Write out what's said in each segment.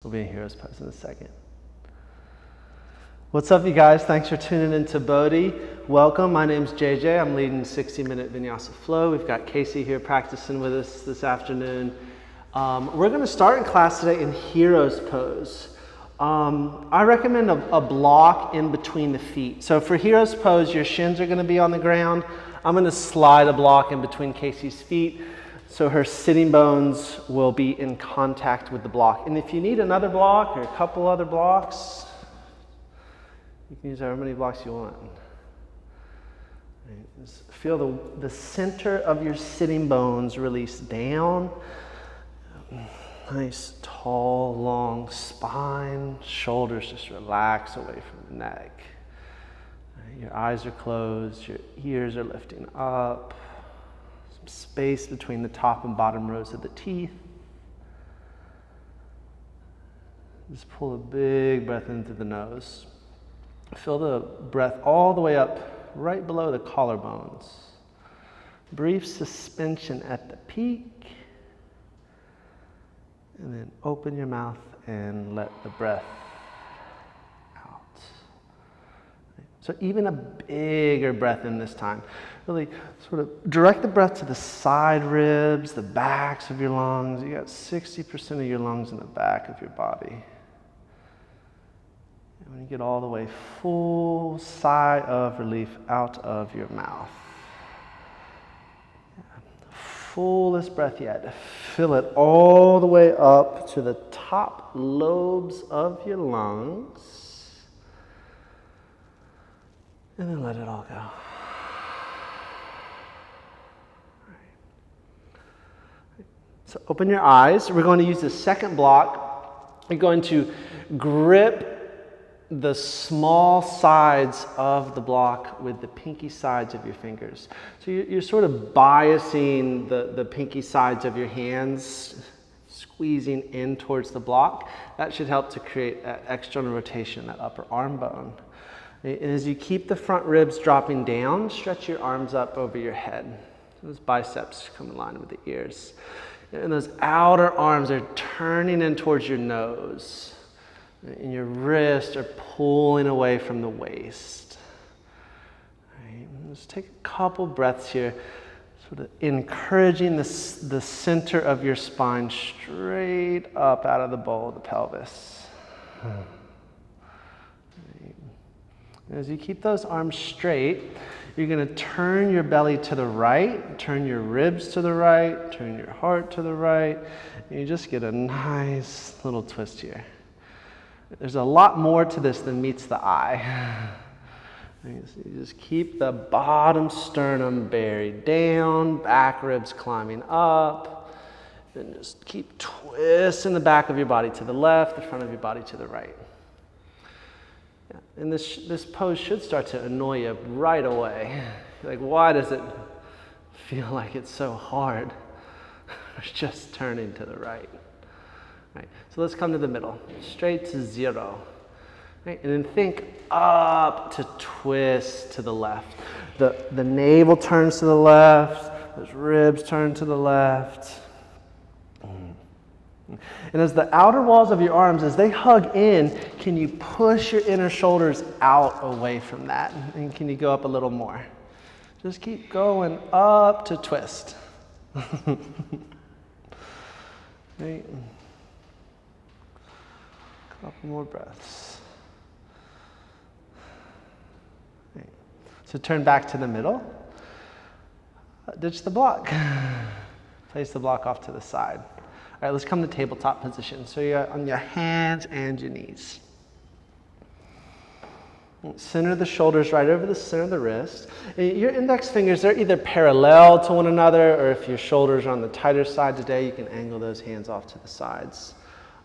We'll be in Hero's Pose in a second. What's up, you guys? Thanks for tuning into BODHI. Welcome. My name's JJ. I'm leading 60-minute Vinyasa Flow. We've got Casey here practicing with us this afternoon. We're going to start in class today in Hero's Pose. I recommend a block in between the feet. So for Hero's Pose, your shins are going to be on the ground. I'm going to slide a block in between Casey's feet, so her sitting bones will be in contact with the block. And if you need another block or a couple other blocks, you can use however many blocks you want. Just feel the center of your sitting bones release down. Nice, tall, long spine. Shoulders just relax away from the neck. Your eyes are closed. Your ears are lifting up. Space between the top and bottom rows of the teeth. Just pull a big breath in through the nose. Feel the breath all the way up, right below the collarbones. Brief suspension at the peak. And then open your mouth and let the breath out. So even a bigger breath in this time. Really sort of direct the breath to the side ribs, the backs of your lungs. You got 60% of your lungs in the back of your body. And when you get all the way, full sigh of relief out of your mouth. Fullest breath yet. Fill it all the way up to the top lobes of your lungs. And then let it all go. So open your eyes. We're going to use the second block. You're going to grip the small sides of the block with the pinky sides of your fingers. So you're sort of biasing the pinky sides of your hands, squeezing in towards the block. That should help to create that external rotation, that upper arm bone. And as you keep the front ribs dropping down, stretch your arms up over your head. Those biceps come in line with the ears. And those outer arms are turning in towards your nose. And your wrists are pulling away from the waist. Right. Just take a couple breaths here, sort of encouraging the center of your spine straight up out of the bowl of the pelvis. Right. As you keep those arms straight, you're going to turn your belly to the right, turn your ribs to the right, turn your heart to the right, and you just get a nice little twist here. There's a lot more to this than meets the eye. You just keep the bottom sternum buried down, back ribs climbing up, and just keep twisting the back of your body to the left, the front of your body to the right. And this pose should start to annoy you right away. Like, why does it feel like it's so hard? It's just turning to the right. Right. So let's come to the middle, straight to zero. Right. And then think up to twist to the left. The navel turns to the left, those ribs turn to the left. And as the outer walls of your arms, as they hug in, can you push your inner shoulders out away from that? And can you go up a little more? Just keep going up to twist. Right. Couple more breaths. Right. So turn back to the middle. Ditch the block. Place the block off to the side. All right, let's come to tabletop position. So you're on your hands and your knees. Center the shoulders right over the center of the wrist. Your index fingers, they're either parallel to one another, or if your shoulders are on the tighter side today, you can angle those hands off to the sides.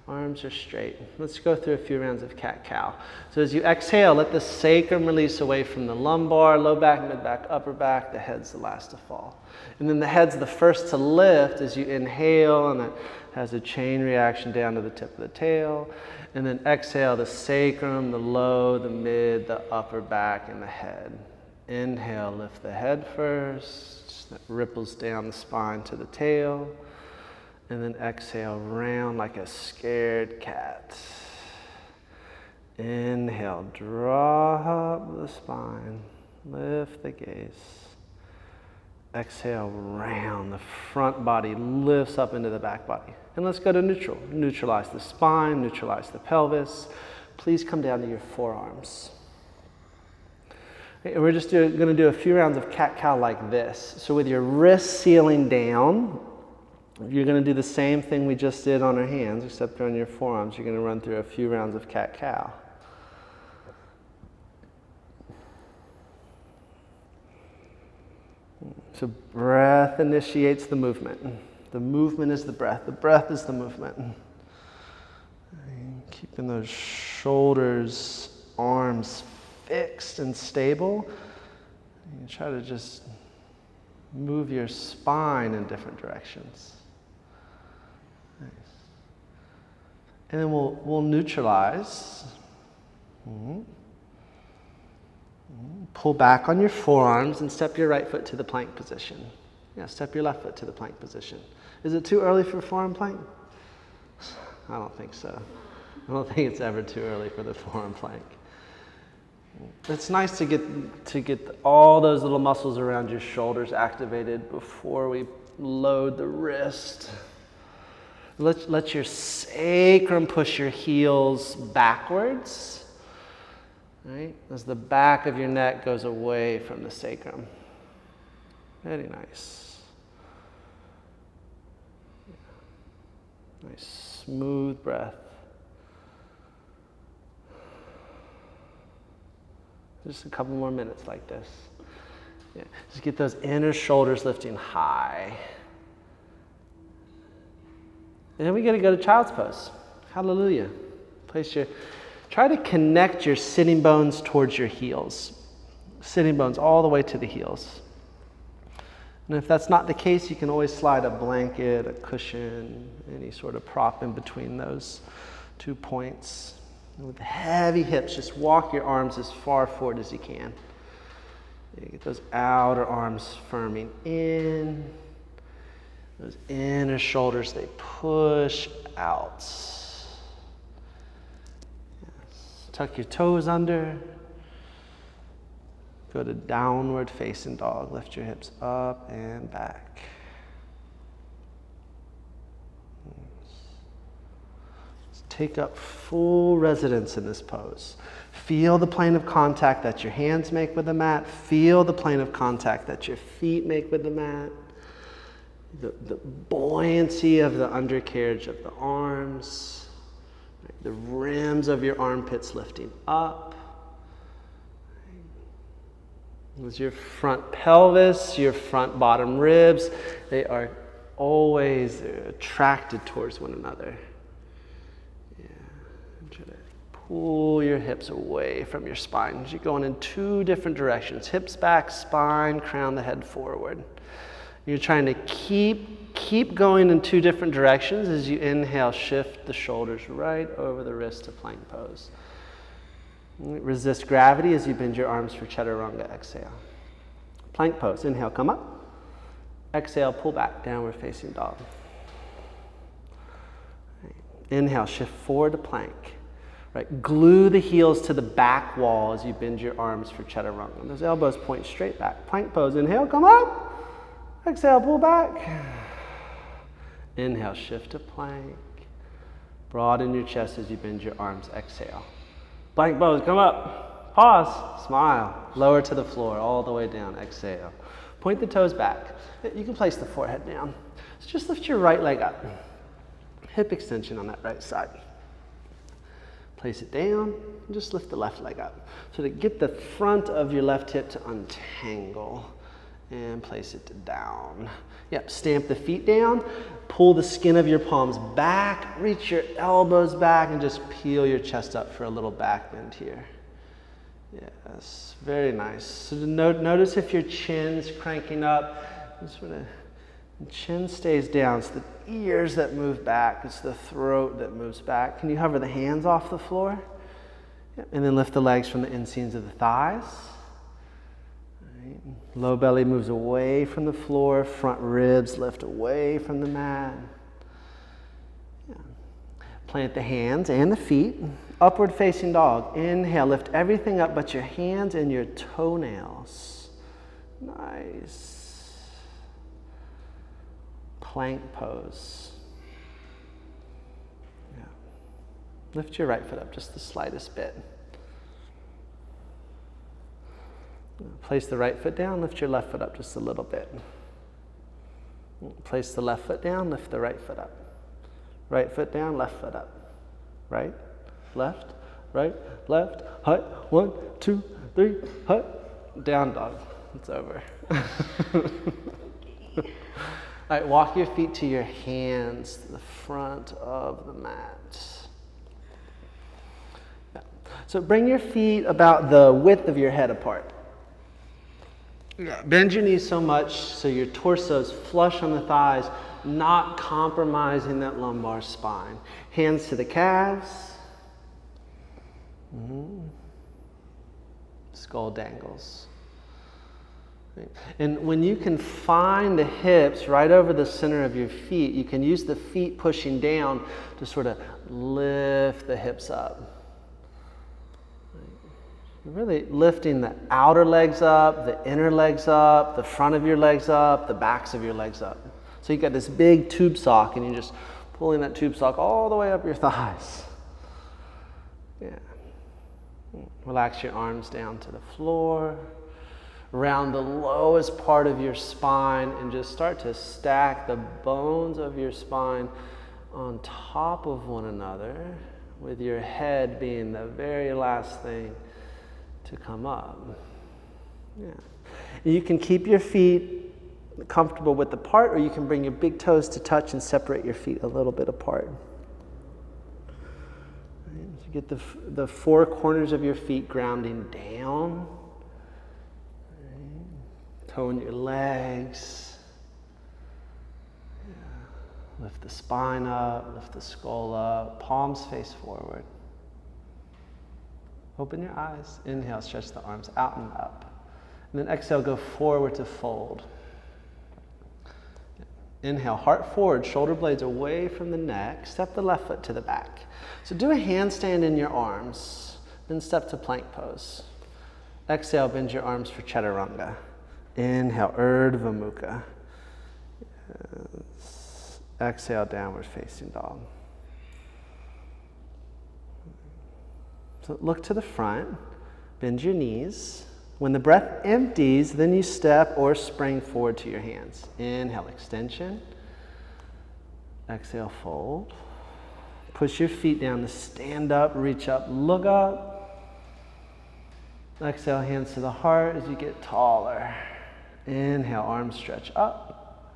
Arms are straight. Let's go through a few rounds of cat-cow. So as you exhale, let the sacrum release away from the lumbar, low back, mid back, upper back. The head's the last to fall. And then the head's the first to lift as you inhale, and it has a chain reaction down to the tip of the tail. And then exhale, the sacrum, the low, the mid, the upper back, and the head. Inhale, lift the head first. That ripples down the spine to the tail. And then exhale, round like a scared cat. Inhale, draw up the spine, lift the gaze. Exhale, round, the front body lifts up into the back body. And let's go to neutral. Neutralize the spine, neutralize the pelvis. Please come down to your forearms. Okay, and we're just going to do a few rounds of cat-cow like this. So with your wrists sealing down, you're going to do the same thing we just did on our hands, except on your forearms. You're going to run through a few rounds of cat-cow. So breath initiates the movement. The movement is the breath. The breath is the movement. And keeping those shoulders, arms fixed and stable. You try to just move your spine in different directions. Nice. And then we'll neutralize. Pull back on your forearms and step your right foot to the plank position. Yeah, step your left foot to the plank position. Is it too early for forearm plank? I don't think so. I don't think it's ever too early for the forearm plank. It's nice to get all those little muscles around your shoulders activated before we load the wrist. Let your sacrum push your heels backwards, right? As the back of your neck goes away from the sacrum. Very nice. Nice, smooth breath. Just a couple more minutes like this. Yeah. Just get those inner shoulders lifting high. And then we got to go to child's pose. Hallelujah. Try to connect your sitting bones towards your heels. Sitting bones all the way to the heels. And if that's not the case, you can always slide a blanket, a cushion, any sort of prop in between those 2 points. And with heavy hips, just walk your arms as far forward as you can. You get those outer arms firming in. Those inner shoulders, they push out. Yes. Tuck your toes under. Go to downward facing dog. Lift your hips up and back. Take up full residence in this pose. Feel the plane of contact that your hands make with the mat. Feel the plane of contact that your feet make with the mat. The buoyancy of the undercarriage of the arms. Right? The rims of your armpits lifting up. As your front pelvis, your front bottom ribs, they are always attracted towards one another. Pull your hips away from your spine. You're going in 2 different directions. Hips back, spine, crown the head forward. You're trying to keep going in 2 different directions. As you inhale, shift the shoulders right over the wrist to plank pose. Resist gravity as you bend your arms for chaturanga. Exhale. Plank pose. Inhale, come up. Exhale, pull back, downward facing dog. Right. Inhale, shift forward to plank. Right. Glue the heels to the back wall as you bend your arms for chaturanga. Those elbows point straight back. Plank pose. Inhale, come up. Exhale, pull back. Inhale, shift to plank. Broaden your chest as you bend your arms. Exhale. Plank pose, come up. Pause. Smile. Lower to the floor, all the way down. Exhale. Point the toes back. You can place the forehead down. So just lift your right leg up. Hip extension on that right side. Place it down, and just lift the left leg up. So to get the front of your left hip to untangle, and place it down. Yep, stamp the feet down, pull the skin of your palms back, reach your elbows back, and just peel your chest up for a little back bend here. Yes, very nice. So notice if your chin's cranking up, sort of chin stays down. It's the ears that move back. It's the throat that moves back. Can you hover the hands off the floor? Yep. And then lift the legs from the inseams of the thighs. Right. Low belly moves away from the floor. Front ribs lift away from the mat. Yeah. Plant the hands and the feet. Upward facing dog. Inhale, lift everything up but your hands and your toenails. Nice. Plank pose. Yeah. Lift your right foot up just the slightest bit. Place the right foot down, lift your left foot up just a little bit. Place the left foot down, lift the right foot up. Right foot down, left foot up. Right, left, right, left, hut, 1, 2, 3, hut, down dog. It's over. All right, walk your feet to your hands, to the front of the mat. Yeah. So bring your feet about the width of your head apart. Yeah. Bend your knees so much so your torso's flush on the thighs, not compromising that lumbar spine. Hands to the calves. Skull dangles. And when you can find the hips right over the center of your feet, you can use the feet pushing down to sort of lift the hips up. You're really lifting the outer legs up, the inner legs up, the front of your legs up, the backs of your legs up. So you've got this big tube sock and you're just pulling that tube sock all the way up your thighs. Yeah. Relax your arms down to the floor. Round the lowest part of your spine and just start to stack the bones of your spine on top of one another, with your head being the very last thing to come up. Yeah. You can keep your feet comfortable width apart, or you can bring your big toes to touch and separate your feet a little bit apart. Right. So get the four corners of your feet grounding down. Tone your legs. Yeah. Lift the spine up, lift the skull up, palms face forward. Open your eyes. Inhale, stretch the arms out and up. And then exhale, go forward to fold. Inhale, heart forward, shoulder blades away from the neck. Step the left foot to the back. So do a handstand in your arms, then step to plank pose. Exhale, bend your arms for chaturanga. Inhale, Urdhva Mukha. Yes. Exhale, downward facing dog. So look to the front, bend your knees. When the breath empties, then you step or spring forward to your hands. Inhale, extension. Exhale, fold. Push your feet down to stand up, reach up, look up. Exhale, hands to the heart as you get taller. Inhale, arms stretch up.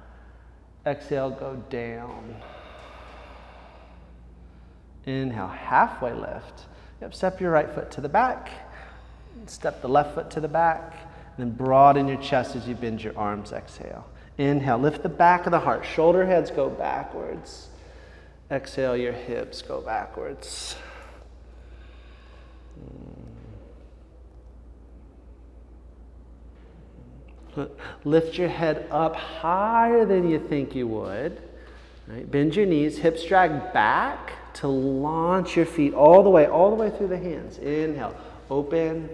Exhale, go down. Inhale, halfway lift. Yep, step your right foot to the back. Step the left foot to the back. And then broaden your chest as you bend your arms. Exhale. Inhale, lift the back of the heart. Shoulder heads go backwards. Exhale, your hips go backwards. Lift your head up higher than you think you would. Right? Bend your knees, hips drag back to launch your feet all the way through the hands. Inhale, open,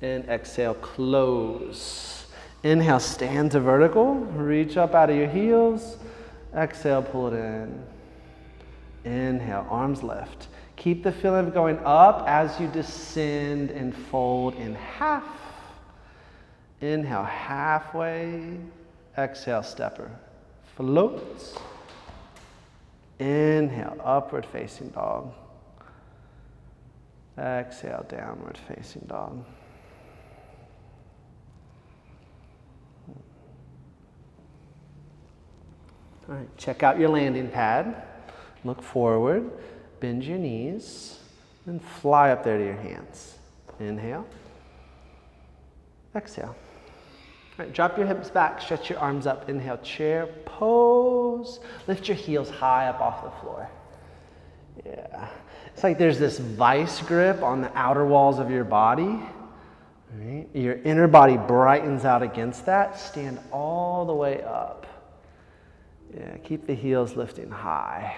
and exhale, close. Inhale, stand to vertical, reach up out of your heels. Exhale, pull it in. Inhale, arms lift. Keep the feeling of going up as you descend and fold in half. Inhale, halfway. Exhale, stepper. Floats. Inhale, upward facing dog. Exhale, downward facing dog. All right, check out your landing pad. Look forward, bend your knees, and fly up there to your hands. Inhale. Exhale. All right, drop your hips back, stretch your arms up. Inhale, chair pose. Lift your heels high up off the floor. Yeah. It's like there's this vice grip on the outer walls of your body. Right? Your inner body brightens out against that. Stand all the way up. Yeah, keep the heels lifting high.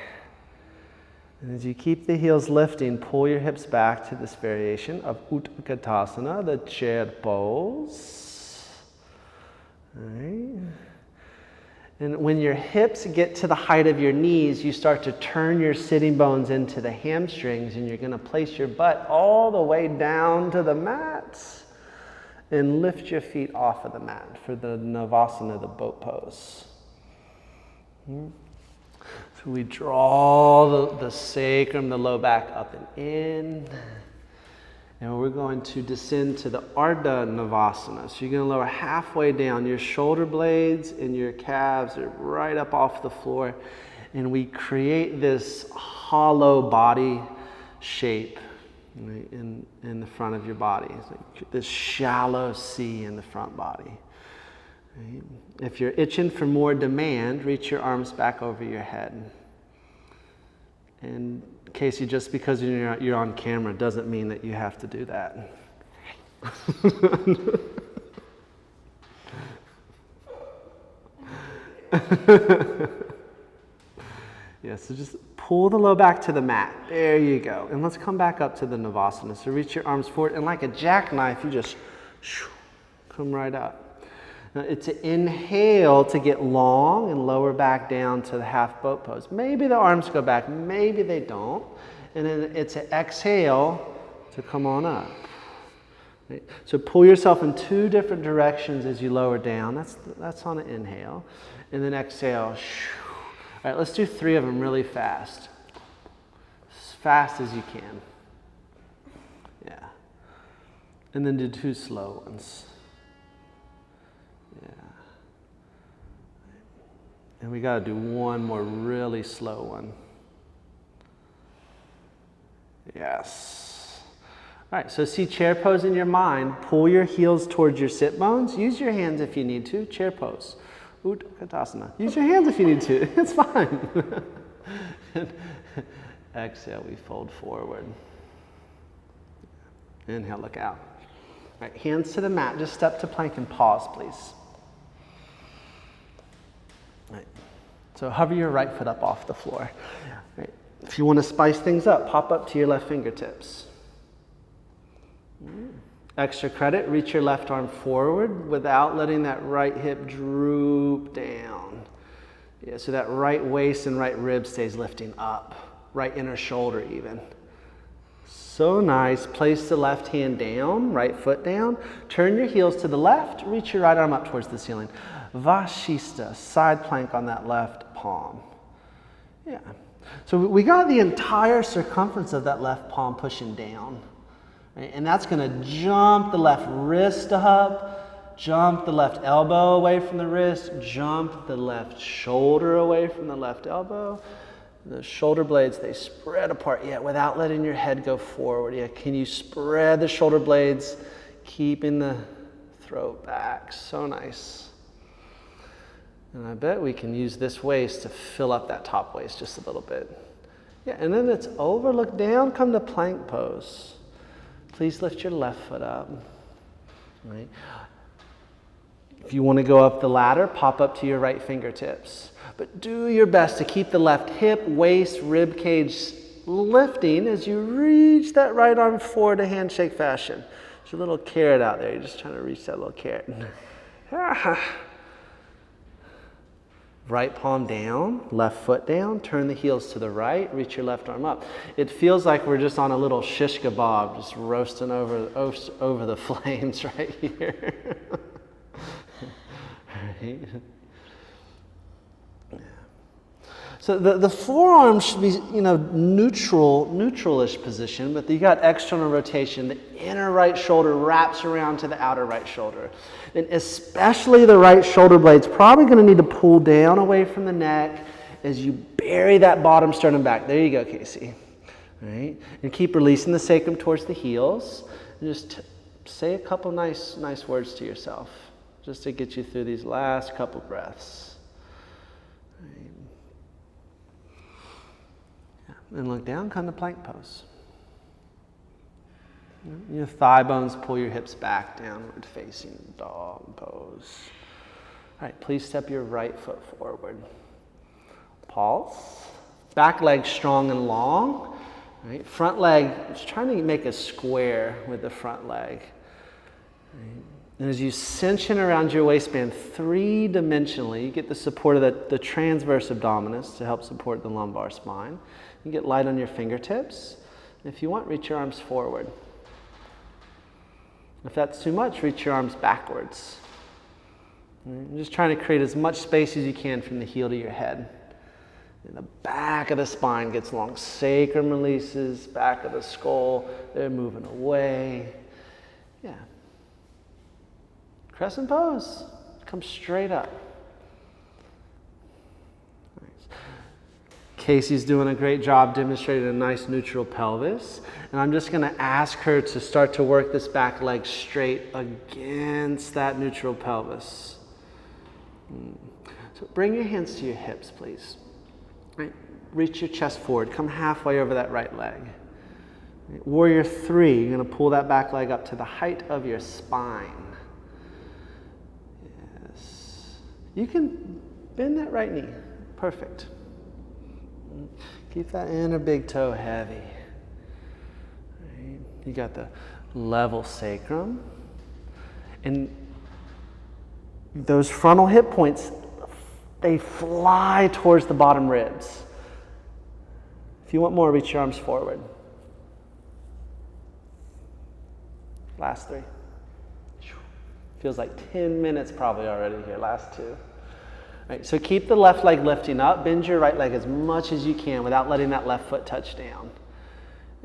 And as you keep the heels lifting, pull your hips back to this variation of Utkatasana, the chair pose. All right. And when your hips get to the height of your knees, you start to turn your sitting bones into the hamstrings, and you're going to place your butt all the way down to the mat and lift your feet off of the mat for the Navasana, the boat pose. So we draw the sacrum, the low back up and in. And we're going to descend to the Ardha Navasana. So you're going to lower halfway down. Your shoulder blades and your calves are right up off the floor. And we create this hollow body shape, right, in the front of your body. It's like this shallow C in the front body. Right? If you're itching for more demand, reach your arms back over your head. And Casey, just because you're on camera doesn't mean that you have to do that. Yeah, so just pull the low back to the mat. There you go. And let's come back up to the Navasana. So reach your arms forward, and like a jackknife, you just come right up. Now, it's an inhale to get long and lower back down to the half boat pose. Maybe the arms go back, maybe they don't. And then it's an exhale to come on up. Right? So pull yourself in two different directions as you lower down. That's on an inhale. And then exhale. All right, let's do 3 of them really fast. As fast as you can. Yeah. And then do 2 slow ones. Yeah. And we got to do 1 more really slow one. Yes. All right, so see chair pose in your mind. Pull your heels towards your sit bones. Use your hands if you need to. Chair pose. Utkatasana. Use your hands if you need to. It's fine. Exhale, we fold forward. Inhale, look out. All right, hands to the mat. Just step to plank and pause, please. All right. So hover your right foot up off the floor. All right. If you want to spice things up, pop up to your left fingertips. Extra credit, reach your left arm forward without letting that right hip droop down. Yeah, so that right waist and right rib stays lifting up. Right inner shoulder even. So nice. Place the left hand down, right foot down. Turn your heels to the left. Reach your right arm up towards the ceiling. Vashista, side plank on that left palm. Yeah. So we got the entire circumference of that left palm pushing down. Right? And that's going to jump the left wrist up, jump the left elbow away from the wrist, jump the left shoulder away from the left elbow. The shoulder blades, they spread apart, without letting your head go forward. Can you spread the shoulder blades, keeping the throat back? So nice. And I bet we can use this waist to fill up that top waist just a little bit. And then it's over, look down, come to plank pose. Please lift your left foot up. Right. If you want to go up the ladder, pop up to your right fingertips. But do your best to keep the left hip, waist, rib cage lifting as you reach that right arm forward to handshake fashion. There's a little carrot out there. You're just trying to reach that little carrot. Right palm down, left foot down, turn the heels to the right, reach your left arm up. It feels like we're just on a little shish kebab, just roasting over the flames right here. Right. So the forearm should be, neutral-ish position, but you got external rotation. The inner right shoulder wraps around to the outer right shoulder. And especially the right shoulder blade's probably going to need to pull down away from the neck as you bury that bottom sternum back. There you go, Casey. All right? And keep releasing the sacrum towards the heels. And just say a couple nice words to yourself, just to get you through these last couple breaths. And look down, come to plank pose. Your thigh bones pull your hips back, downward facing dog pose. All right, please step your right foot forward. Pulse. Back leg strong and long. All right, front leg, just trying to make a square with the front leg. Right. And as you cinch in around your waistband three-dimensionally, you get the support of the transverse abdominis to help support the lumbar spine. You get light on your fingertips. If you want, reach your arms forward. If that's too much, reach your arms backwards. I'm just trying to create as much space as you can from the heel to your head. And the back of the spine gets long. Sacrum releases, back of the skull, they're moving away. Yeah. Crescent pose. Come straight up. Casey's doing a great job demonstrating a nice neutral pelvis. And I'm just going to ask her to start to work this back leg straight against that neutral pelvis. So bring your hands to your hips, please. Right. Reach your chest forward. Come halfway over that right leg. Right. Warrior 3, you're going to pull that back leg up to the height of your spine. Yes. You can bend that right knee. Perfect. Keep that inner big toe heavy. Right. You got the level sacrum. And those frontal hip points, they fly towards the bottom ribs. If you want more, reach your arms forward. Last 3. Feels like 10 minutes probably already here. Last 2. Right, so keep the left leg lifting up. Bend your right leg as much as you can without letting that left foot touch down.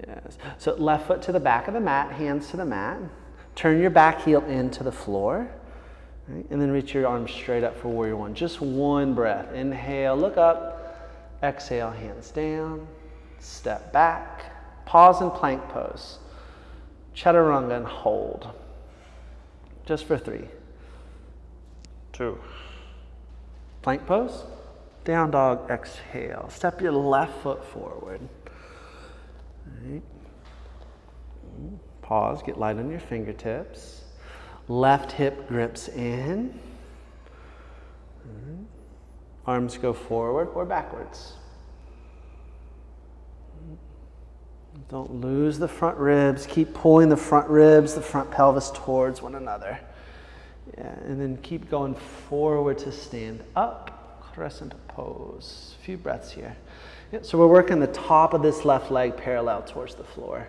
Yes. So left foot to the back of the mat, hands to the mat. Turn your back heel into the floor. Right, and then reach your arms straight up for warrior 1. Just one breath. Inhale, look up. Exhale, hands down. Step back. Pause in plank pose. Chaturanga and hold. Just for 3. 2. Plank pose, down dog, exhale. Step your left foot forward. Right. Pause, get light on your fingertips. Left hip grips in. Right. Arms go forward or backwards. Don't lose the front ribs. Keep pulling the front ribs, the front pelvis towards one another. Yeah, and then keep going forward to stand up, crescent pose. A few breaths here. Yeah, so we're working the top of this left leg parallel towards the floor.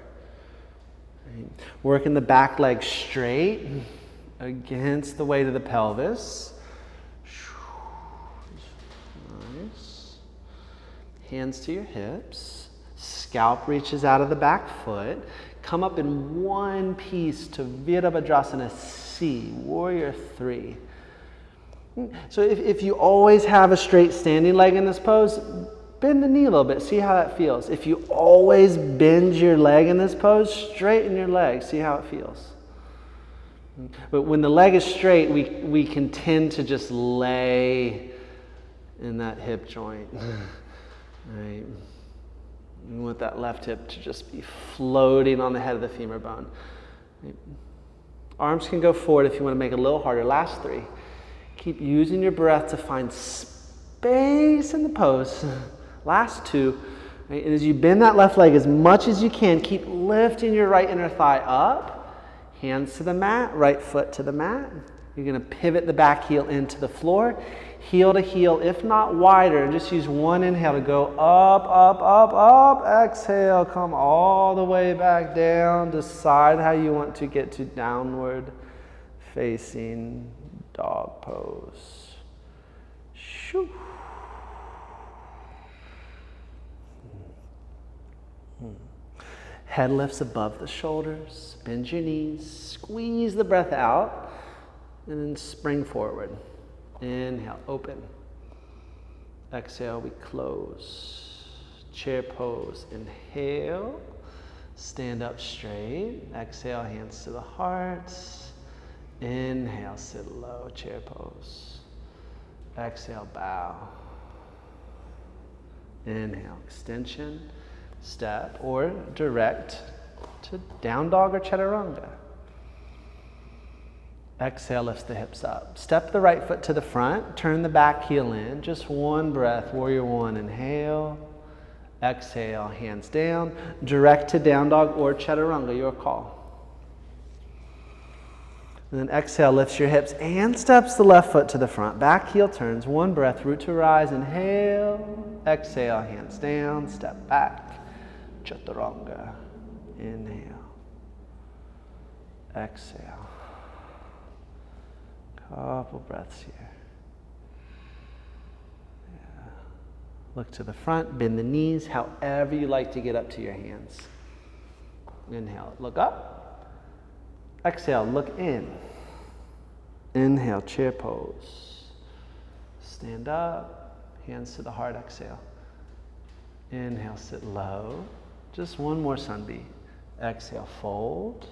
Right. Working the back leg straight against the weight of the pelvis. Nice. Hands to your hips. Scalp reaches out of the back foot. Come up in one piece to Virabhadrasana C, warrior 3. So if you always have a straight standing leg in this pose, bend the knee a little bit, see how that feels. If you always bend your leg in this pose, straighten your leg, see how it feels. But when the leg is straight, we can tend to just lay in that hip joint. Right. We want that left hip to just be floating on the head of the femur bone. Right. Arms can go forward if you want to make it a little harder. Last 3. Keep using your breath to find space in the pose. Last 2. Right? And as you bend that left leg as much as you can, keep lifting your right inner thigh up. Hands to the mat, right foot to the mat. You're going to pivot the back heel into the floor. Heel to heel, if not wider. Just use one inhale to go up, up, up, up. Exhale, come all the way back down. Decide how you want to get to downward facing dog pose. Shoo. Head lifts above the shoulders. Bend your knees. Squeeze the breath out. And then spring forward. Inhale, open. Exhale, we close. Chair pose. Inhale. Stand up straight. Exhale, hands to the heart. Inhale, sit low, chair pose. Exhale, bow. Inhale, extension, step, or direct to down dog or chaturanga. Exhale, lifts the hips up. Step the right foot to the front, turn the back heel in. Just one breath, warrior one, inhale. Exhale, hands down, direct to down dog or chaturanga, your call. And then exhale, lifts your hips and steps the left foot to the front. Back heel turns, one breath, root to rise, inhale. Exhale, hands down, step back, chaturanga. Inhale. Exhale. Couple breaths here. Yeah. Look to the front, bend the knees, however you like to get up to your hands. Inhale, look up. Exhale, look in. Inhale, chair pose. Stand up, hands to the heart, exhale. Inhale, sit low. Just one more sun B. Exhale, fold.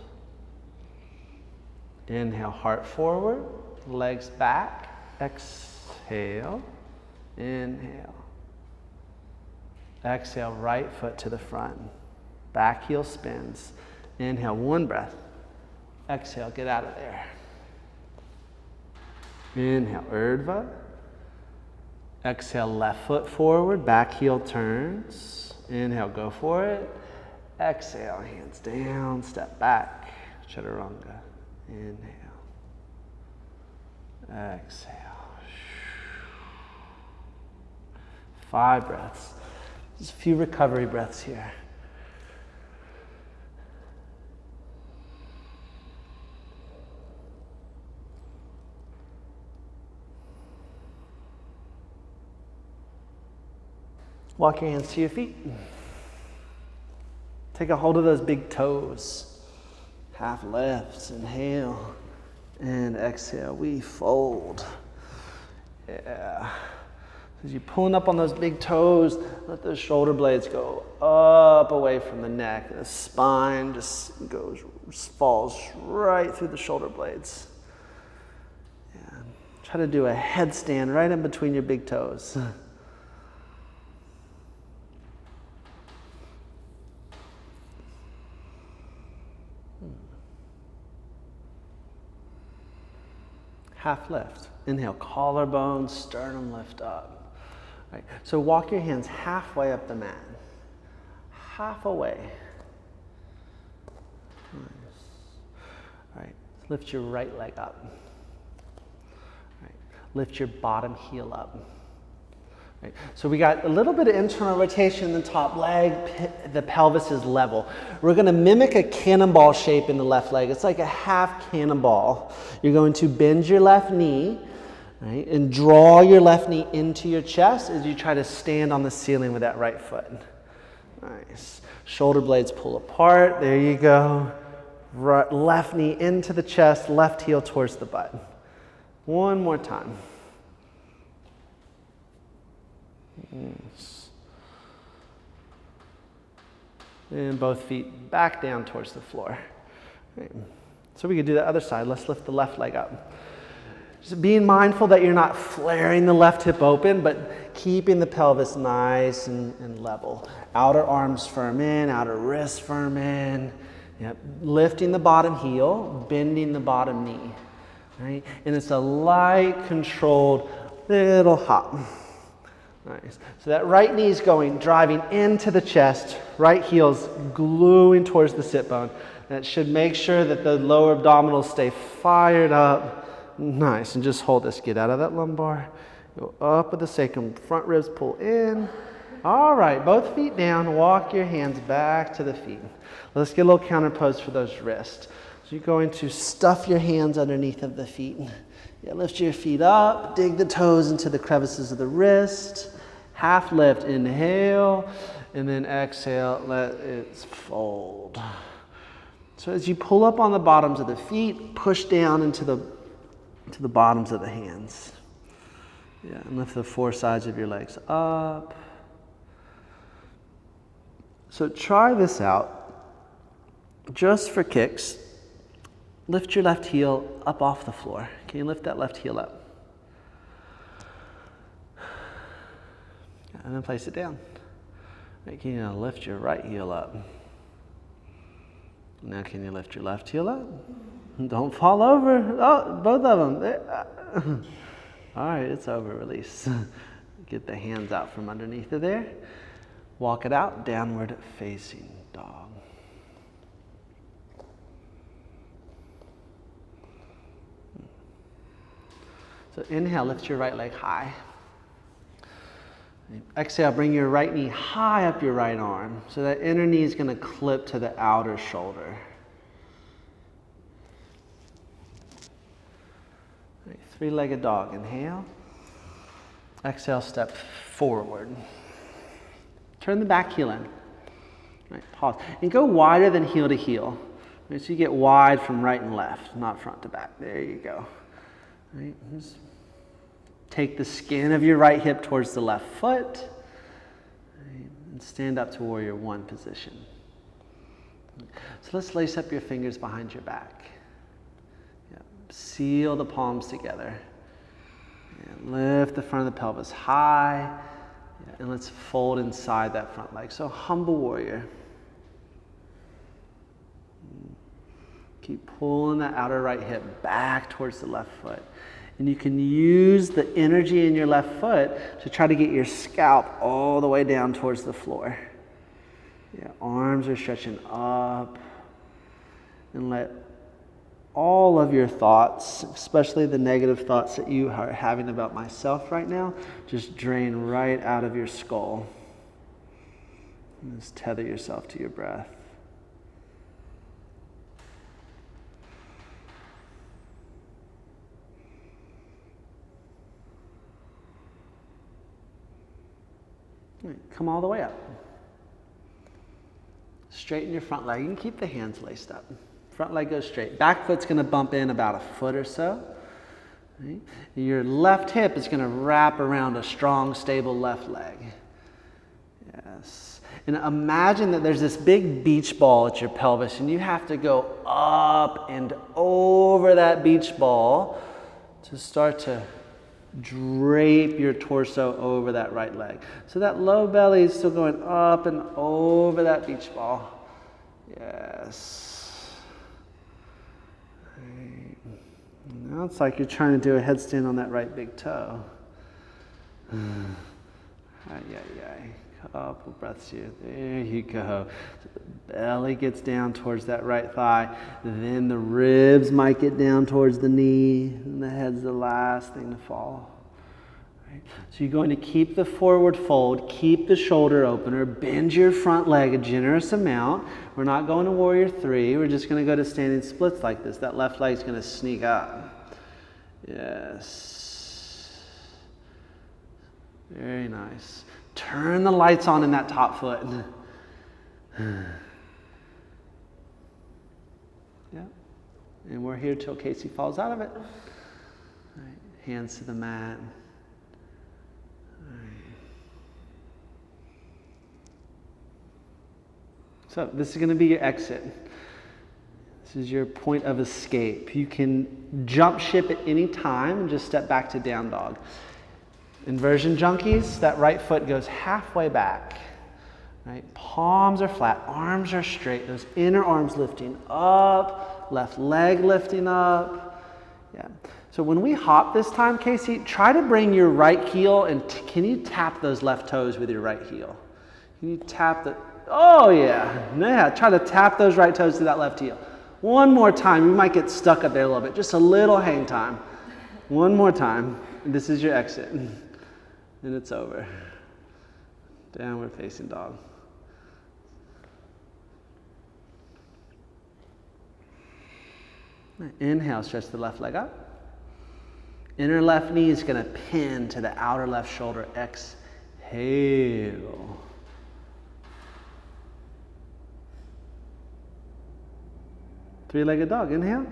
Inhale, heart forward, legs back. Exhale, inhale. Exhale, right foot to the front. Back heel spins. Inhale, one breath. Exhale, get out of there. Inhale, Urdhva. Exhale, left foot forward, back heel turns. Inhale, go for it. Exhale, hands down, step back, chaturanga. Inhale. Exhale. 5 breaths. Just a few recovery breaths here. Walk your hands to your feet. Take a hold of those big toes. Half lifts, inhale, and exhale. We fold. Yeah. As you're pulling up on those big toes, let those shoulder blades go up away from the neck. The spine just falls right through the shoulder blades. Yeah. Try to do a headstand right in between your big toes. Half lift. Inhale, collarbone, sternum lift up. Right. So walk your hands halfway up the mat. Half away. Nice. All right. Lift your right leg up. All right. Lift your bottom heel up. Right. So we got a little bit of internal rotation in the top leg. The pelvis is level. We're going to mimic a cannonball shape in the left leg. It's like a half cannonball. You're going to bend your left knee, right, and draw your left knee into your chest as you try to stand on the ceiling with that right foot. Nice. Shoulder blades pull apart. There you go. Right, left knee into the chest, left heel towards the butt. One more time. Yes. And both feet back down towards the floor. Right. So we could do the other side. Let's lift the left leg up. Just being mindful that you're not flaring the left hip open, but keeping the pelvis nice and level. Outer arms firm in, outer wrists firm in. Yep. Lifting the bottom heel, bending the bottom knee. Right? And it's a light, controlled little hop. Nice. So that right knee is driving into the chest, right heel's gluing towards the sit bone. That should make sure that the lower abdominals stay fired up. Nice. And just hold this. Get out of that lumbar. Go up with the sacrum. Front ribs pull in. All right. Both feet down. Walk your hands back to the feet. Let's get a little counter pose for those wrists. So you're going to stuff your hands underneath of the feet. Yeah, lift your feet up, dig the toes into the crevices of the wrist. Half lift, inhale. and then exhale, let it fold. So as you pull up on the bottoms of the feet, push down into the bottoms of the hands. Yeah, and lift the four sides of your legs up. So try this out. Just for kicks, lift your left heel up off the floor. Can you lift that left heel up? And then place it down. Right, can you lift your right heel up? Now can you lift your left heel up? Don't fall over. Oh, both of them. All right, it's over. Release. Get the hands out from underneath of there. Walk it out, downward facing dog. So inhale, lift your right leg high. Exhale, bring your right knee high up your right arm. So that inner knee is going to clip to the outer shoulder. Right, three-legged dog. Inhale. Exhale, step forward. Turn the back heel in. Right, pause. And go wider than heel to heel. Right, so you get wide from right and left, not front to back. There you go. Right, just take the skin of your right hip towards the left foot. Right, and stand up to warrior one position. So let's lace up your fingers behind your back. Yeah, seal the palms together. And lift the front of the pelvis high. Yeah, and let's fold inside that front leg. So humble warrior. Keep pulling that outer right hip back towards the left foot. And you can use the energy in your left foot to try to get your scalp all the way down towards the floor. Yeah, arms are stretching up. And let all of your thoughts, especially the negative thoughts that you are having about myself right now, just drain right out of your skull. And just tether yourself to your breath. Right, come all the way up. Straighten your front leg. You can keep the hands laced up. Front leg goes straight. Back foot's going to bump in about a foot or so. Right? Your left hip is going to wrap around a strong, stable left leg. Yes. And imagine that there's this big beach ball at your pelvis, and you have to go up and over that beach ball to start to drape your torso over that right leg. So that low belly is still going up and over that beach ball. Yes. Right. Now it's like you're trying to do a headstand on that right big toe. Couple breaths here. There you go. So the belly gets down towards that right thigh. Then the ribs might get down towards the knee. And the head's the last thing to fall. Right. So you're going to keep the forward fold. Keep the shoulder opener. Bend your front leg a generous amount. We're not going to warrior three. We're just going to go to standing splits like this. That left leg's going to sneak up. Yes. Very nice. Turn the lights on in that top foot. Yeah. And we're here till Casey falls out of it. All right. Hands to the mat. All right. So this is going to be your exit. This is your point of escape. You can jump ship at any time and just step back to down dog. Inversion junkies, that right foot goes halfway back. Right? Palms are flat, arms are straight, those inner arms lifting up, left leg lifting up. Yeah. So when we hop this time, Casey, try to bring your right heel and can you tap those left toes with your right heel? Can you tap the, oh yeah, yeah, try to tap those right toes to that left heel. One more time, you might get stuck up there a little bit, just a little hang time. One more time, this is your exit. And it's over. Downward facing dog. Inhale, stretch the left leg up. Inner left knee is going to pin to the outer left shoulder. Exhale. Three-legged dog. Inhale.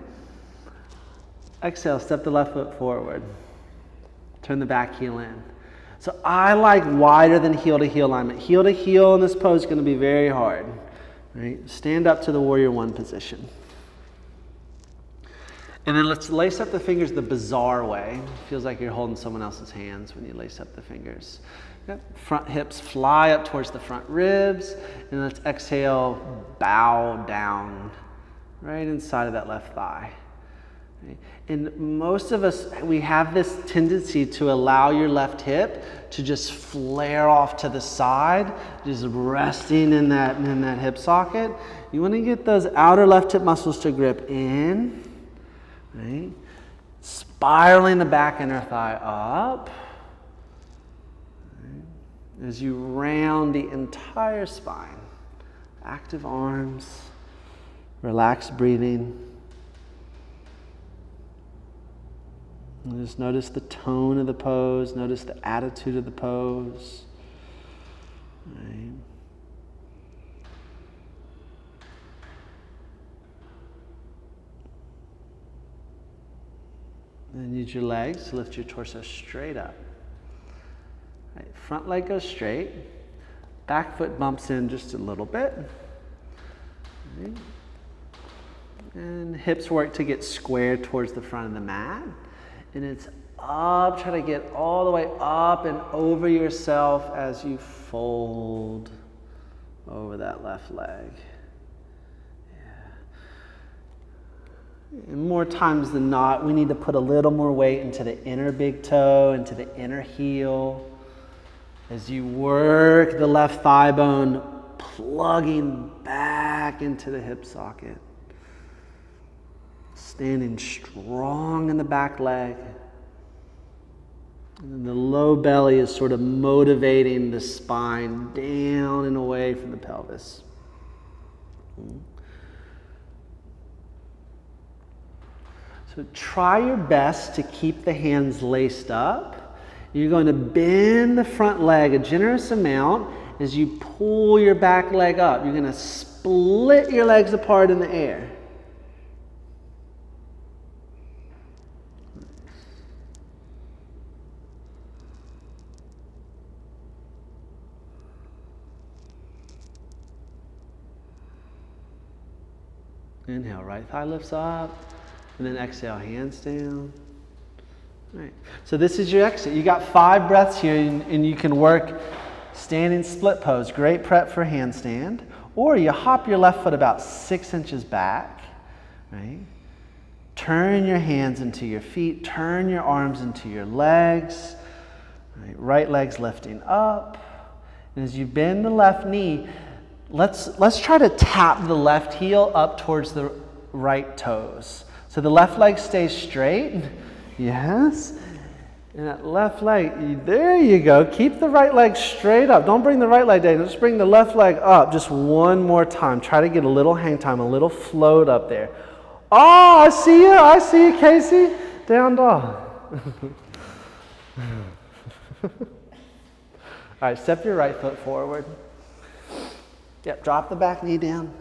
Exhale, step the left foot forward. Turn the back heel in. So I like wider than heel to heel alignment. Heel to heel in this pose is going to be very hard. Right? Stand up to the warrior one position. And then let's lace up the fingers the bizarre way. Feels like you're holding someone else's hands when you lace up the fingers. Yep. Front hips fly up towards the front ribs. And let's exhale, bow down right inside of that left thigh. Right? And most of us, we have this tendency to allow your left hip to just flare off to the side, just resting in that hip socket. You want to get those outer left hip muscles to grip in. Right? Spiraling the back inner thigh up. Right? As you round the entire spine. Active arms. Relaxed breathing. And just notice the tone of the pose. Notice the attitude of the pose. Right? Then use your legs to lift your torso straight up. Right, front leg goes straight. Back foot bumps in just a little bit. Right. And hips work to get squared towards the front of the mat. And it's up, try to get all the way up and over yourself as you fold over that left leg. And more times than not, we need to put a little more weight into the inner big toe, into the inner heel. As you work the left thigh bone, plugging back into the hip socket. Standing strong in the back leg. And then the low belly is sort of motivating the spine down and away from the pelvis. So try your best to keep the hands laced up. You're going to bend the front leg a generous amount as you pull your back leg up. You're going to split your legs apart in the air. Inhale, right thigh lifts up. And then exhale, hands down. All right. So this is your exit. You got 5 breaths here, and you can work standing split pose. Great prep for handstand. Or you hop your left foot about 6 inches back. Right? Turn your hands into your feet. Turn your arms into your legs. Right leg's lifting up. And as you bend the left knee, let's try to tap the left heel up towards the right toes. So the left leg stays straight. Yes. And that left leg, there you go. Keep the right leg straight up. Don't bring the right leg down. Just bring the left leg up just one more time. Try to get a little hang time, a little float up there. Oh, I see you. I see you, Casey. Down dog. All right, step your right foot forward. Yep, drop the back knee down.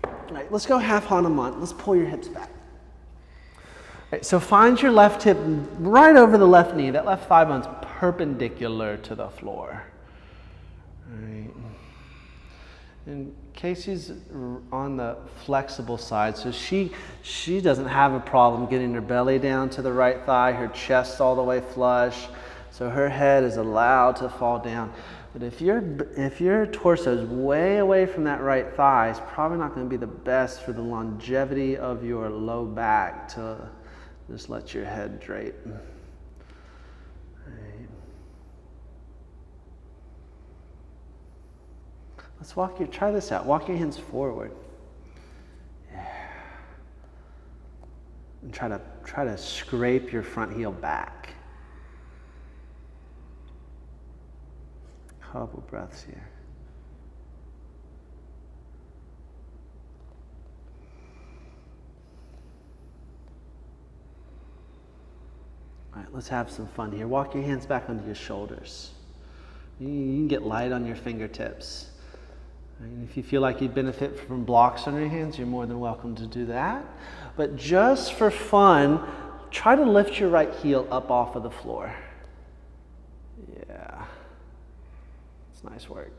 All right, let's go half Hanuman. Let's pull your hips back. All right, so find your left hip right over the left knee. That left thigh bone's perpendicular to the floor. All right. And Casey's on the flexible side, so she doesn't have a problem getting her belly down to the right thigh, her chest all the way flush, so her head is allowed to fall down. But if your torso is way away from that right thigh, it's probably not going to be the best for the longevity of your low back to just let your head drape. Right. Try this out. Walk your hands forward. Yeah. And try to scrape your front heel back. Couple breaths here. All right, let's have some fun here. Walk your hands back onto your shoulders. You can get light on your fingertips. And if you feel like you benefit from blocks on your hands, you're more than welcome to do that. But just for fun, try to lift your right heel up off of the floor. Yeah. It's nice work.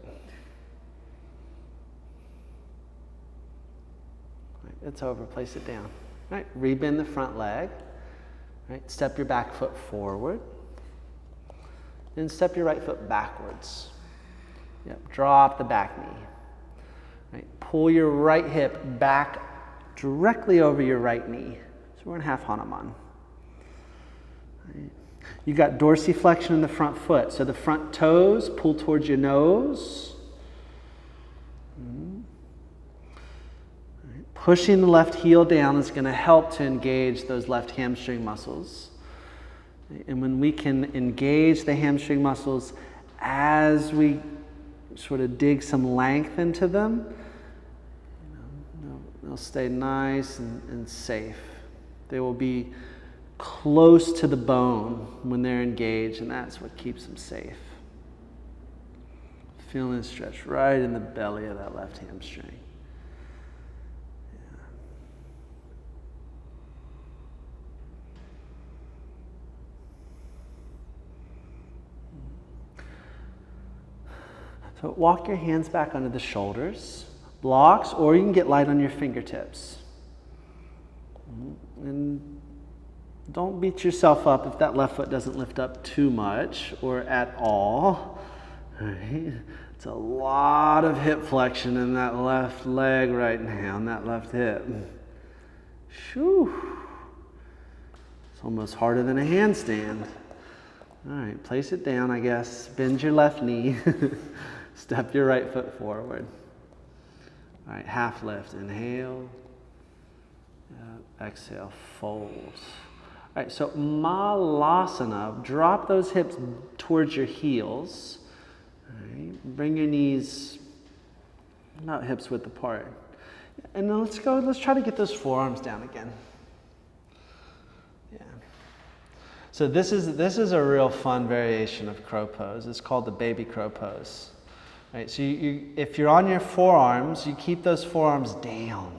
Right, it's over. Place it down. Right, rebend the front leg. Right, step your back foot forward. Then step your right foot backwards. Yep, drop the back knee. Right, pull your right hip back directly over your right knee. So we're in half Hanuman. Right. You got dorsiflexion in the front foot. So the front toes pull towards your nose. Right. Pushing the left heel down is going to help to engage those left hamstring muscles. And when we can engage the hamstring muscles as we sort of dig some length into them, they'll stay nice and safe. They will be close to the bone when they're engaged, and that's what keeps them safe. Feeling it stretch right in the belly of that left hamstring. So walk your hands back under the shoulders, blocks, or you can get light on your fingertips. And don't beat yourself up if that left foot doesn't lift up too much or at all. Right? It's a lot of hip flexion in that left leg right now, in that left hip. Shoo. It's almost harder than a handstand. All right, place it down, I guess. Bend your left knee. Step your right foot forward. All right, half lift. Inhale. Exhale, fold. All right, so Malasana. Drop those hips towards your heels. All right, bring your knees about hips width apart. And then let's try to get those forearms down again. Yeah. So this is a real fun variation of crow pose. It's called the baby crow pose. Right, so if you're on your forearms, you keep those forearms down.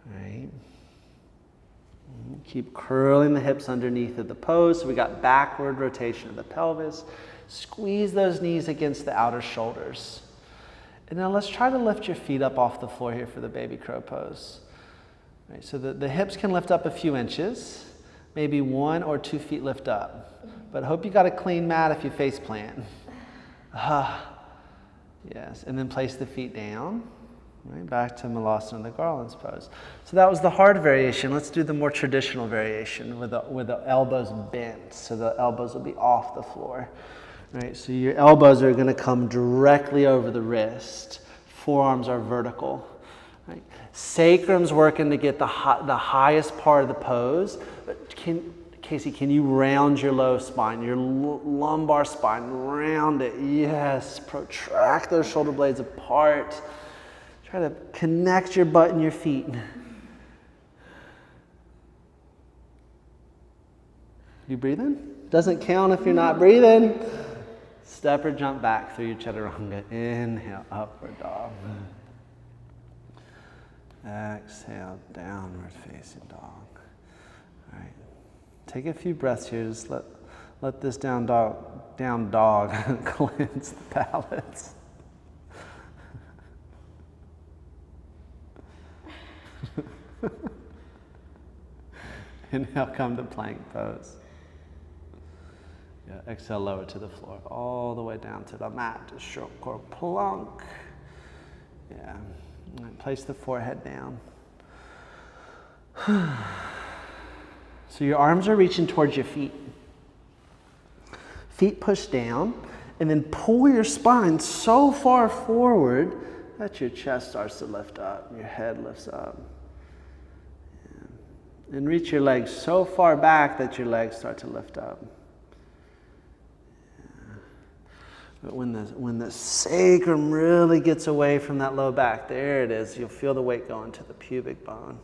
Right? Keep curling the hips underneath of the pose. So we got backward rotation of the pelvis. Squeeze those knees against the outer shoulders. And now let's try to lift your feet up off the floor here for the baby crow pose. Right, so the hips can lift up a few inches. Maybe 1 or 2 feet lift up. But hope you got a clean mat if you face plant. Yes, and then place the feet down, right, back to Malasana, the garlands pose. So that was the hard variation. Let's do the more traditional variation with the elbows bent, so the elbows will be off the floor. Right, so your elbows are going to come directly over the wrist. Forearms are vertical. Right. Sacrum's working to get the highest part of the pose, but Casey, can you round your low spine, your lumbar spine, round it? Yes, protract those shoulder blades apart. Try to connect your butt and your feet. You breathing? Doesn't count if you're not breathing. Step or jump back through your chaturanga. Inhale, upward dog. Exhale, downward facing dog. All right. Take a few breaths here. Just let this down dog cleanse the palates. Inhale, come to plank pose. Yeah, exhale, lower to the floor, all the way down to the mat, to short core plunk. Yeah, and place the forehead down. So your arms are reaching towards your feet. Feet push down, and then pull your spine so far forward that your chest starts to lift up, your head lifts up. Yeah. And reach your legs so far back that your legs start to lift up. Yeah. But when the sacrum really gets away from that low back, there it is, you'll feel the weight going to the pubic bone.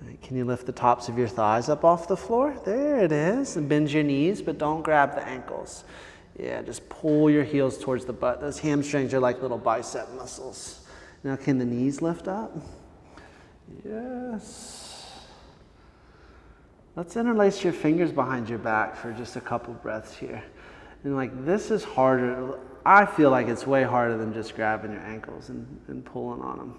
Right, can you lift the tops of your thighs up off the floor? There it is. And bend your knees, but don't grab the ankles. Yeah, just pull your heels towards the butt. Those hamstrings are like little bicep muscles. Now can the knees lift up? Yes. Let's interlace your fingers behind your back for just a couple breaths here. And like this is harder. I feel like it's way harder than just grabbing your ankles and pulling on them.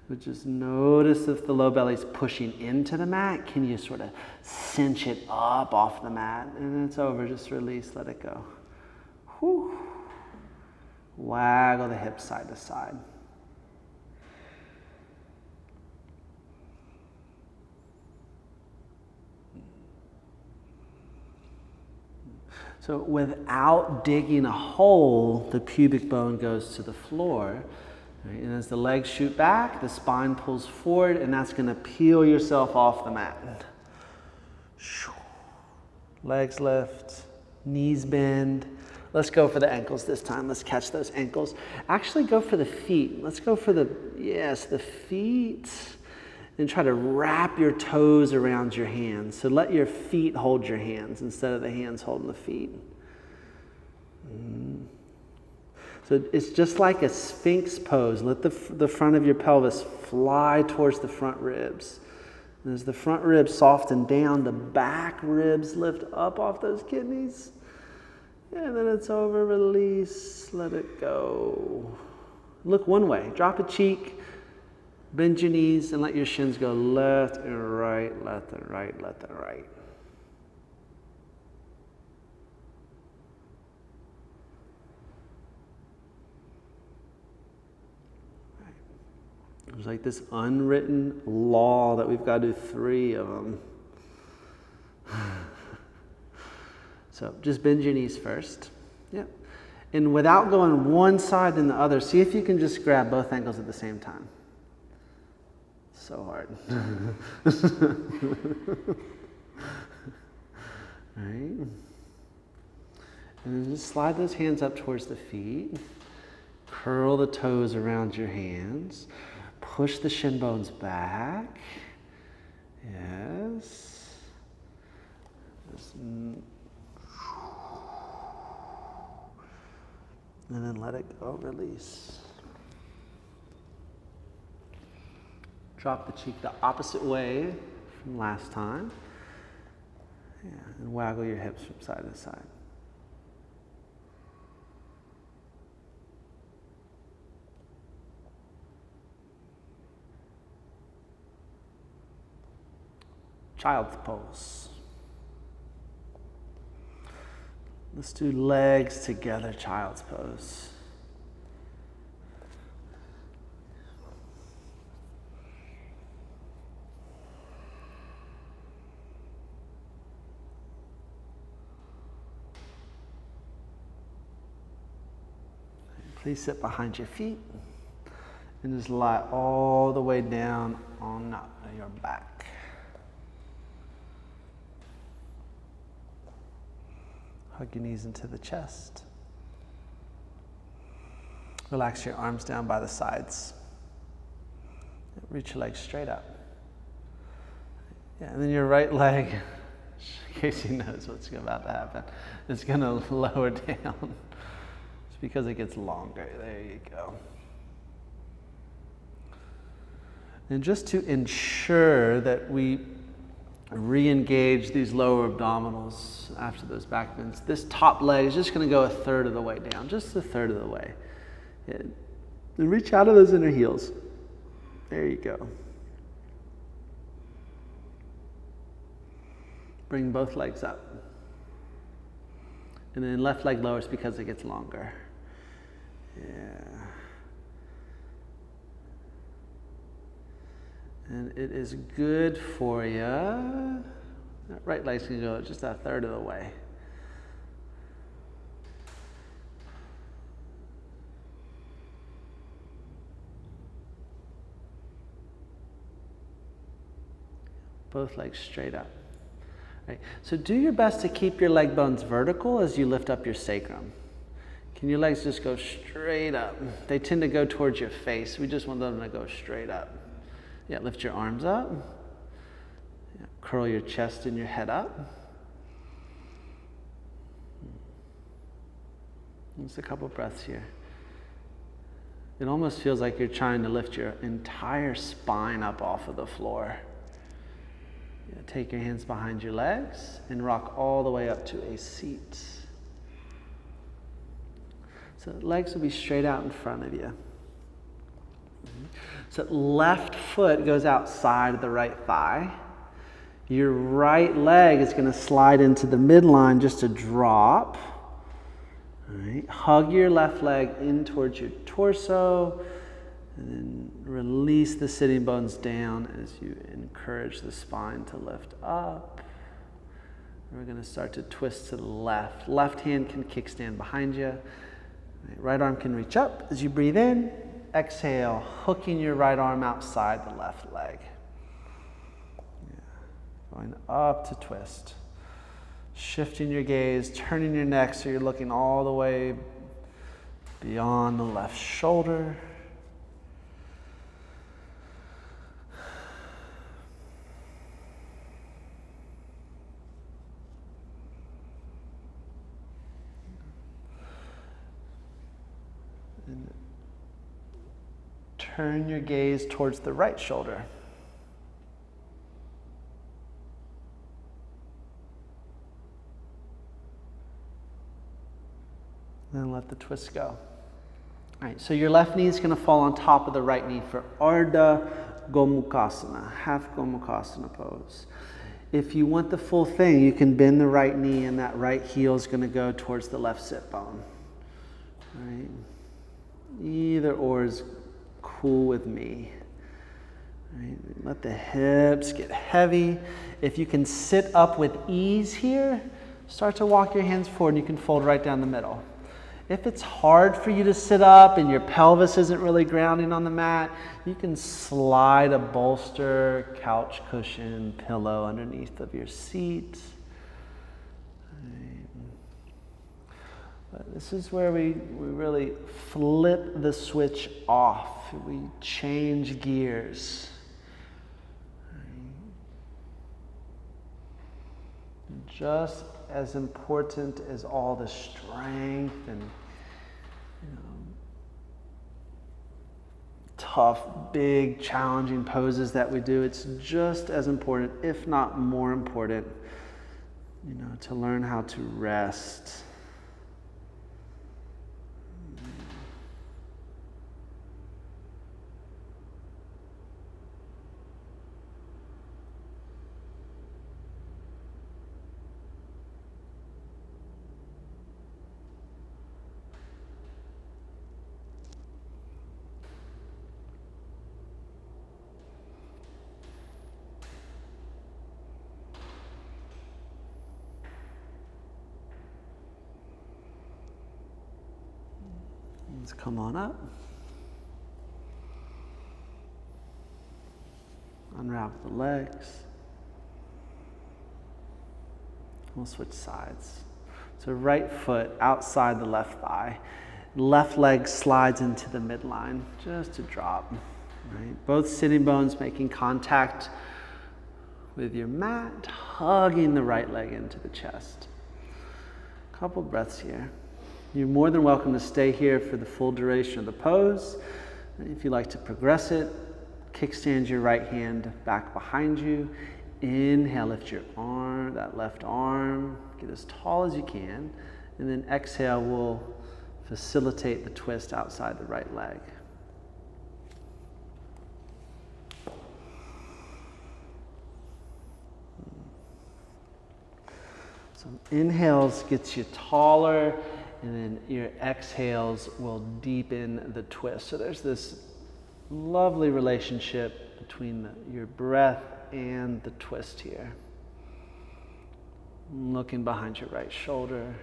But just notice if the low belly's pushing into the mat, can you sort of cinch it up off the mat? And it's over, just release, let it go. Whew. Waggle the hips side to side. So without digging a hole, the pubic bone goes to the floor. Right? And as the legs shoot back, the spine pulls forward, and that's going to peel yourself off the mat. Legs lift, knees bend. Let's go for the ankles this time. Let's catch those ankles. Actually go for the feet. Let's go for the feet. And try to wrap your toes around your hands. So let your feet hold your hands instead of the hands holding the feet. So it's just like a sphinx pose. Let the front of your pelvis fly towards the front ribs. And as the front ribs soften down, the back ribs lift up off those kidneys. And then it's over, release, let it go. Look one way, drop a cheek. Bend your knees and let your shins go left and right, left and right, left and right. There's like this unwritten law that we've got to do 3 of them. So just bend your knees first. Yep. And without going one side and the other, see if you can just grab both ankles at the same time. So hard. Right. And then just slide those hands up towards the feet. Curl the toes around your hands. Push the shin bones back. Yes. And then let it go, release. Drop the cheek the opposite way from last time. Yeah, and waggle your hips from side to side. Child's pose. Let's do legs together, child's pose. Please sit behind your feet and just lie all the way down on your back. Hug your knees into the chest. Relax your arms down by the sides. Reach your legs straight up. Yeah, and then your right leg, in case you knows what's about to happen, is going to lower down. Because it gets longer. There you go. And just to ensure that we re-engage these lower abdominals after those back bends, this top leg is just going to go 1/3 of the way down, just 1/3 of the way. And reach out of those inner heels. There you go. Bring both legs up. And then left leg lowers because it gets longer. Yeah. And it is good for you. That right leg's going to go just 1/3 of the way. Both legs straight up. Right. So do your best to keep your leg bones vertical as you lift up your sacrum. Can your legs just go straight up? They tend to go towards your face. We just want them to go straight up. Yeah, lift your arms up. Yeah, curl your chest and your head up. Just a couple breaths here. It almost feels like you're trying to lift your entire spine up off of the floor. Yeah, take your hands behind your legs and rock all the way up to a seat. So legs will be straight out in front of you. So left foot goes outside of the right thigh. Your right leg is going to slide into the midline just a drop. All right. Hug your left leg in towards your torso, and then release the sitting bones down as you encourage the spine to lift up. We're going to start to twist to the left. Left hand can kickstand behind you. Right arm can reach up as you breathe in. Exhale, hooking your right arm outside the left leg. Yeah. Going up to twist. Shifting your gaze, turning your neck so you're looking all the way beyond the left shoulder. And turn your gaze towards the right shoulder. Then let the twist go. All right, so your left knee is going to fall on top of the right knee for Ardha Gomukhasana, half Gomukhasana pose. If you want the full thing, you can bend the right knee and that right heel is going to go towards the left sit bone. All right. Either or is cool with me. All right. Let the hips get heavy. If you can sit up with ease here, start to walk your hands forward and you can fold right down the middle. If it's hard for you to sit up and your pelvis isn't really grounding on the mat, you can slide a bolster, couch cushion, pillow underneath of your seat. But this is where we really flip the switch off. We change gears. Just as important as all the strength and tough, big, challenging poses that we do, it's just as important, if not more important, to learn how to rest. Let's come on up. Unravel the legs. We'll switch sides. So right foot outside the left thigh. Left leg slides into the midline, just a drop. Right? Both sitting bones making contact with your mat, hugging the right leg into the chest. Couple breaths here. You're more than welcome to stay here for the full duration of the pose. If you like to progress it, kickstand your right hand back behind you. Inhale, lift your arm, that left arm, get as tall as you can. And then exhale, we'll facilitate the twist outside the right leg. So inhales gets you taller, and then your exhales will deepen the twist. So there's this lovely relationship between your breath and the twist here. Looking behind your right shoulder.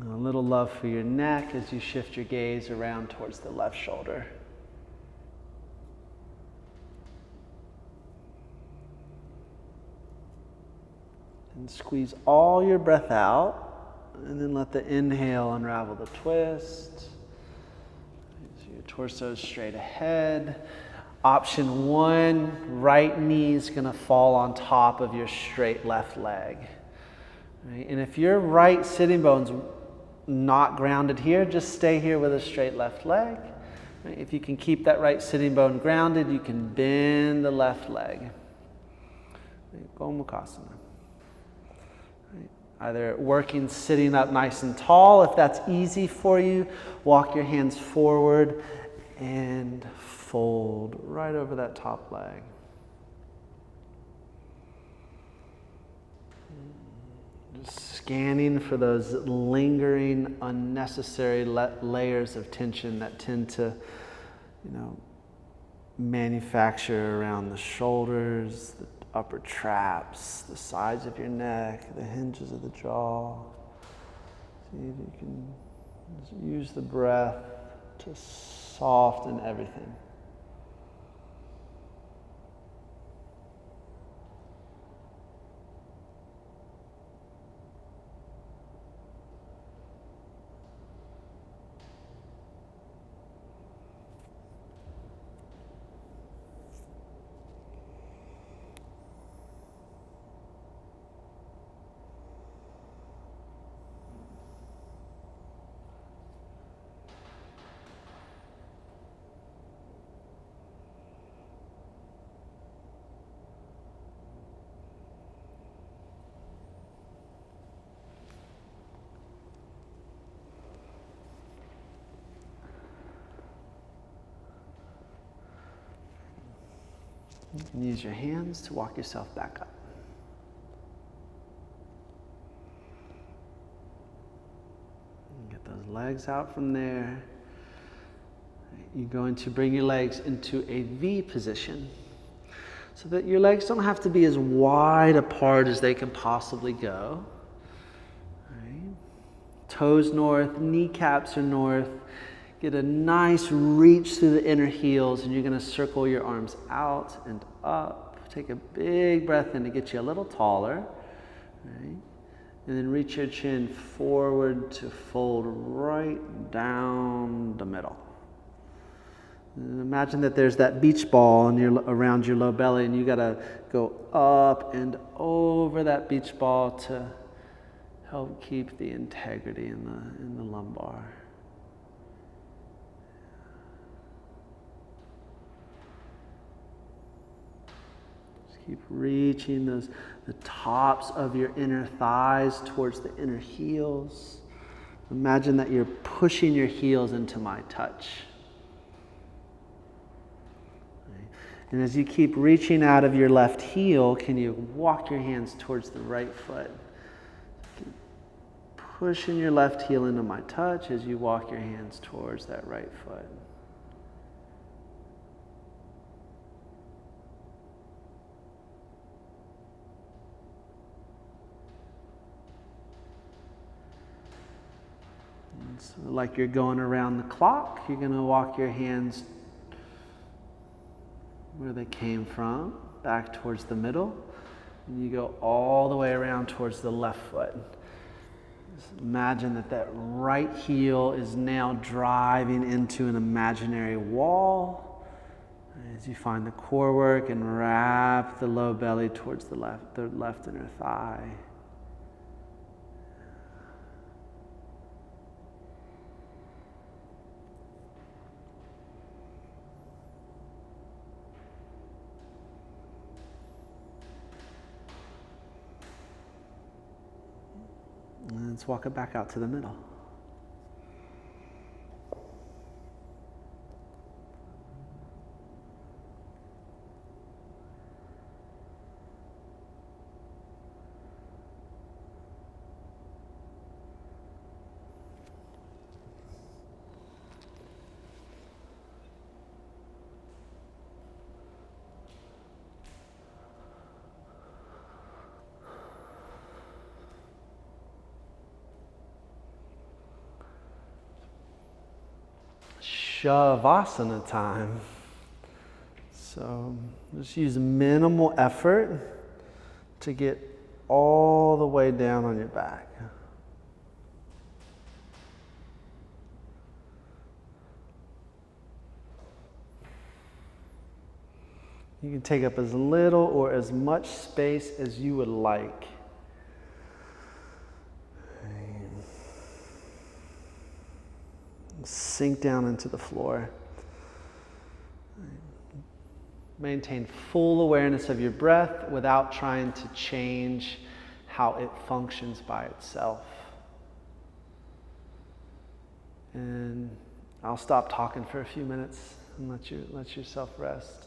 A little love for your neck as you shift your gaze around towards the left shoulder. And squeeze all your breath out, and then let the inhale unravel the twist. So your torso is straight ahead. Option 1, right knee is going to fall on top of your straight left leg. Right? And if your right sitting bone's not grounded here, just stay here with a straight left leg. Right? If you can keep that right sitting bone grounded, you can bend the left leg. Right? Gomukhasana. Right? Either working sitting up nice and tall, if that's easy for you, walk your hands forward and fold right over that top leg. Just scanning for those lingering, unnecessary layers of tension that tend to, manufacture around the shoulders, the upper traps, the sides of your neck, the hinges of the jaw. See if you can just use the breath to soften everything. You can use your hands to walk yourself back up. Get those legs out from there. You're going to bring your legs into a V position so that your legs don't have to be as wide apart as they can possibly go. Right. Toes north, kneecaps are north. Get a nice reach through the inner heels, and you're going to circle your arms out and up. Take a big breath in to get you a little taller. Right? And then reach your chin forward to fold right down the middle. And imagine that there's that beach ball around your low belly, and you got to go up and over that beach ball to help keep the integrity in the lumbar. Keep reaching the tops of your inner thighs towards the inner heels. Imagine that you're pushing your heels into my touch. And as you keep reaching out of your left heel, can you walk your hands towards the right foot? Keep pushing your left heel into my touch as you walk your hands towards that right foot. So like you're going around the clock, you're going to walk your hands where they came from, back towards the middle, and you go all the way around towards the left foot. Just imagine that right heel is now driving into an imaginary wall as you find the core work and wrap the low belly towards the left inner thigh. Let's walk it back out to the middle. Shavasana time. So just use minimal effort to get all the way down on your back. You can take up as little or as much space as you would like. Sink down into the floor. Maintain full awareness of your breath without trying to change how it functions by itself. And I'll stop talking for a few minutes and let yourself rest.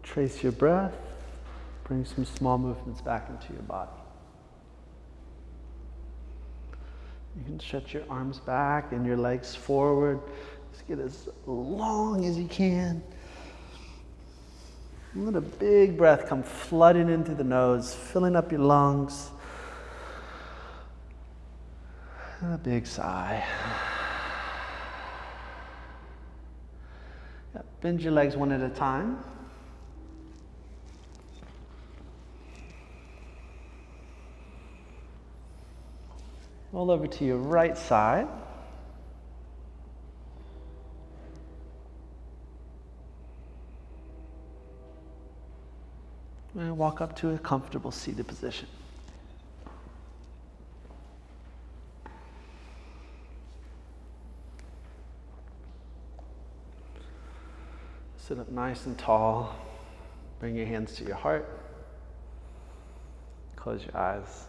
Trace your breath. Bring some small movements back into your body. You can stretch your arms back and your legs forward. Just get as long as you can. Let a big breath come flooding in through the nose, filling up your lungs. And a big sigh. Yeah, bend your legs one at a time. Roll over to your right side. And walk up to a comfortable seated position. Sit up nice and tall. Bring your hands to your heart. Close your eyes.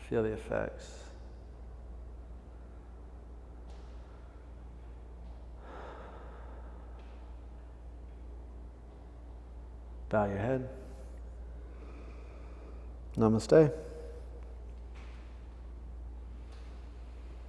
Feel the effects. Bow your head. Namaste.